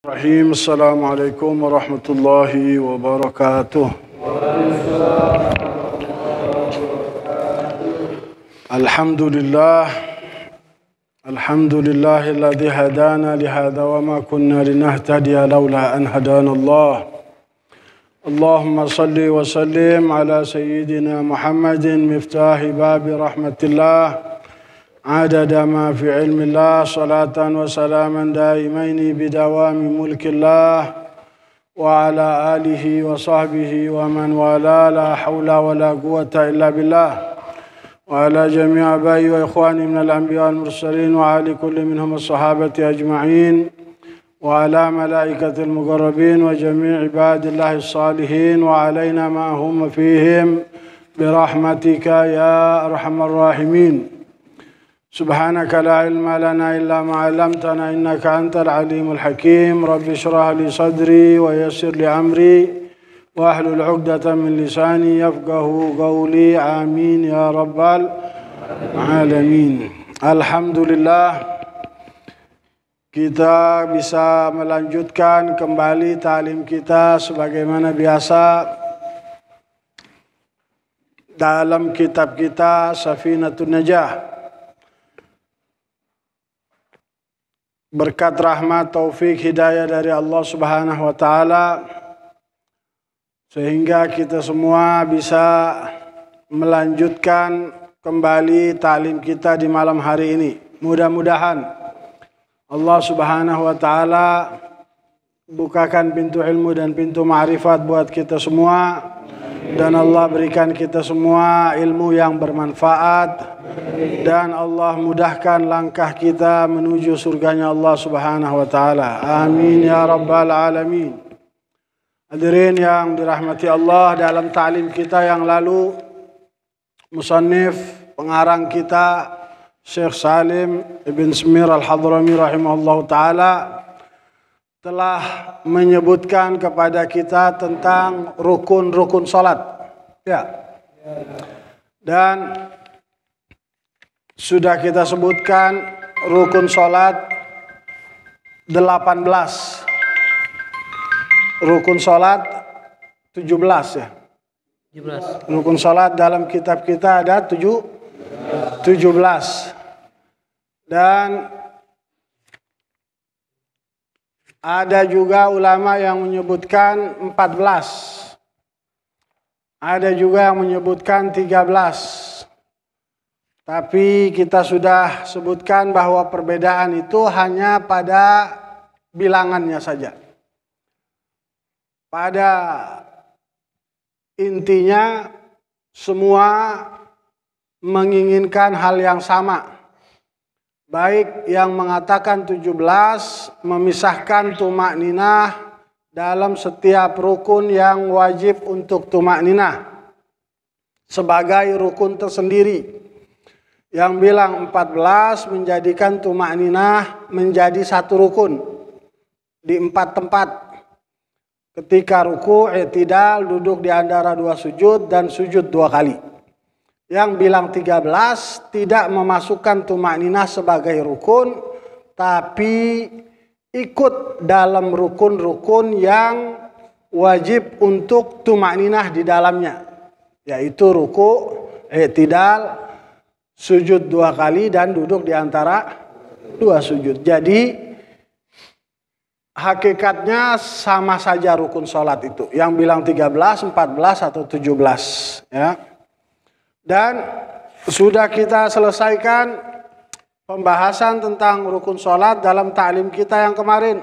Bismillahirrahmanirrahim. Assalamualaikum warahmatullahi wabarakatuh. Alhamdulillah. Alhamdulillahilladzi hadana lihada wa ma kunna linahtadiya laula an hadana Allah. Allahumma salli wa sallim ala sayyidina Muhammadin miftahi babi rahmatillah. عدد ما في علم الله صلاة وسلاما دائمين بدوام ملك الله وعلى آله وصحبه ومن والاه لا حول ولا قوة إلا بالله وعلى جميع آبائي وإخواني من الأنبياء والمرسلين وعلى كل منهم الصحابة أجمعين وعلى ملائكة المقربين وجميع عباد الله الصالحين وعلينا ما هم فيهم برحمتك يا أرحم الراحمين. سبحانك لا علم لنا إلا ما علمتنا إنك أنت العليم الحكيم. رب اشرح لي صدري ويسر لي أمري واحلل عقدة من لساني يفقه قولي آمين يا رب العالمين. Alhamdulillah kita bisa melanjutkan kembali ta'lim kita sebagaimana biasa dalam kitab kita Safinatun Najah. Berkat rahmat, taufik, hidayah dari Allah Subhanahu wa taala sehingga kita semua bisa melanjutkan kembali ta'lim kita di malam hari ini. Mudah-mudahan Allah Subhanahu wa taala bukakan pintu ilmu dan pintu ma'rifat buat kita semua dan Allah berikan kita semua ilmu yang bermanfaat dan Allah mudahkan langkah kita menuju surganya Allah Subhanahu wa taala. Amin ya rabbal alamin. Hadirin yang dirahmati Allah, dalam ta'lim kita yang lalu musannif pengarang kita Syekh Salim Ibn Smir Al-Hadrami rahimahullah taala telah menyebutkan kepada kita tentang rukun-rukun salat. Ya. Dan sudah kita sebutkan rukun salat 18. Rukun salat 17 ya. 17. Rukun salat dalam kitab kita ada 17. Dan ada juga ulama yang menyebutkan 14. Ada juga yang menyebutkan 13. Tapi kita sudah sebutkan bahwa perbedaan itu hanya pada bilangannya saja. Pada intinya semua menginginkan hal yang sama. Baik yang mengatakan 17 memisahkan tumakninah dalam setiap rukun yang wajib untuk tumakninah sebagai rukun tersendiri. Yang bilang 14 menjadikan tumakninah menjadi satu rukun di 4 tempat. Ketika ruku, i'tidal, duduk di antara 2 sujud dan sujud 2 kali. Yang bilang 13 tidak memasukkan tumakninah sebagai rukun, tapi ikut dalam rukun-rukun yang wajib untuk tumakninah di dalamnya, yaitu ruku, i'tidal, sujud 2 kali dan duduk di antara 2 sujud. Jadi hakikatnya sama saja rukun salat itu. Yang bilang 13, 14 atau 17 ya. Dan sudah kita selesaikan pembahasan tentang rukun salat dalam ta'lim kita yang kemarin.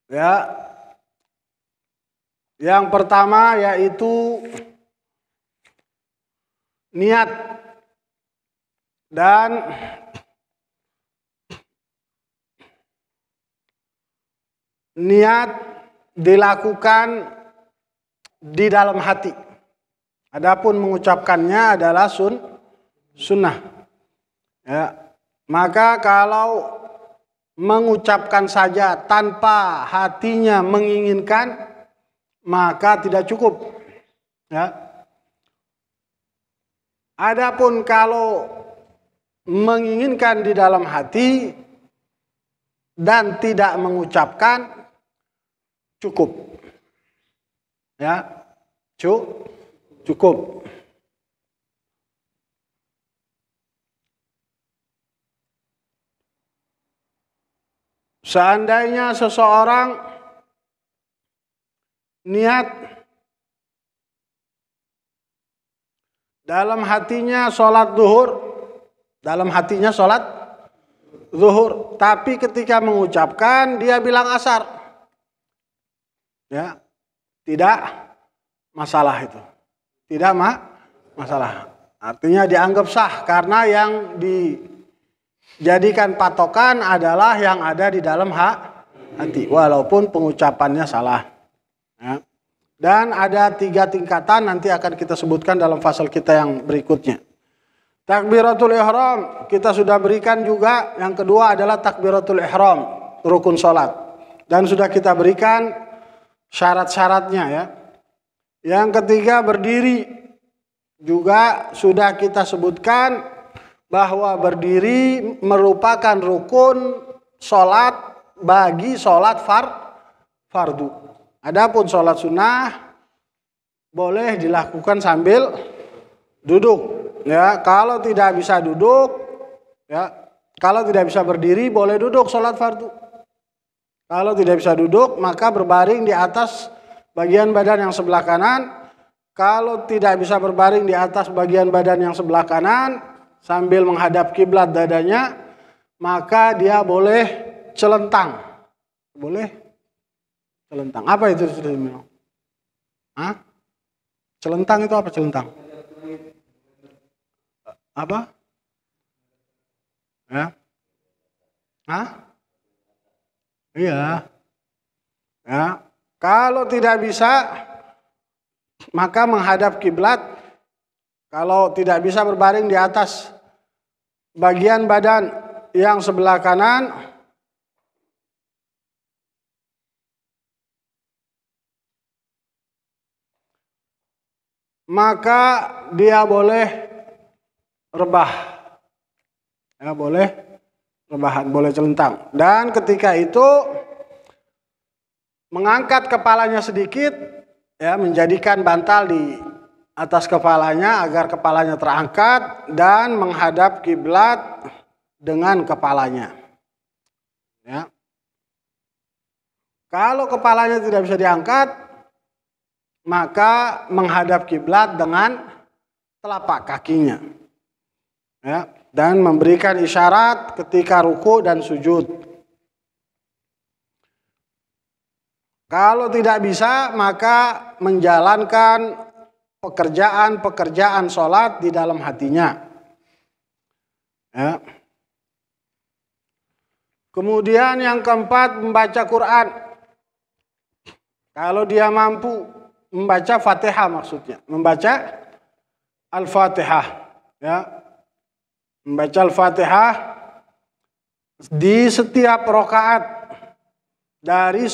Ya. Yang pertama yaitu niat. Dan niat dilakukan di dalam hati. Adapun mengucapkannya adalah sunnah. Ya. Maka kalau mengucapkan saja tanpa hatinya menginginkan, maka tidak cukup. Ya. Adapun kalau menginginkan di dalam hati, dan tidak mengucapkan cukup. Ya, cukup. Seandainya seseorang niat dalam hatinya sholat zuhur, tapi ketika mengucapkan dia bilang asar, ya tidak masalah itu, tidak masalah. Artinya dianggap sah karena yang dijadikan patokan adalah yang ada di dalam hati, walaupun pengucapannya salah. Ya. Dan ada 3 tingkatan nanti akan kita sebutkan dalam fasal kita yang berikutnya. Takbiratul ihram kita sudah berikan juga. Yang kedua adalah takbiratul ihram, rukun sholat. Dan sudah kita berikan syarat-syaratnya ya. Yang ketiga berdiri juga sudah kita sebutkan bahwa berdiri merupakan rukun sholat bagi sholat fardu. Adapun sholat sunnah boleh dilakukan sambil duduk. Ya, kalau tidak bisa duduk, ya, kalau tidak bisa berdiri boleh duduk sholat fardu. Kalau tidak bisa duduk maka berbaring di atas bagian badan yang sebelah kanan. Kalau tidak bisa berbaring di atas bagian badan yang sebelah kanan sambil menghadap kiblat dadanya, maka dia boleh celentang. Boleh celentang. Apa itu? Celentang itu apa celentang? Apa? Ya. Iya. Ya. Kalau tidak bisa maka menghadap kiblat. Kalau tidak bisa berbaring di atas bagian badan yang sebelah kanan, maka dia boleh rebah. Ya, boleh rebahan, boleh celentang. Dan ketika itu mengangkat kepalanya sedikit, ya, menjadikan bantal di atas kepalanya agar kepalanya terangkat dan menghadap kiblat dengan kepalanya. Ya. Kalau kepalanya tidak bisa diangkat, maka menghadap kiblat dengan telapak kakinya. Ya, dan memberikan isyarat ketika ruku dan sujud. Kalau tidak bisa, maka menjalankan pekerjaan sholat di dalam hatinya. Ya. Kemudian yang keempat, membaca Quran. Kalau dia mampu membaca Fatihah, maksudnya membaca Al-Fatihah, ya. Membaca Al-Fatihah di setiap rakaat dari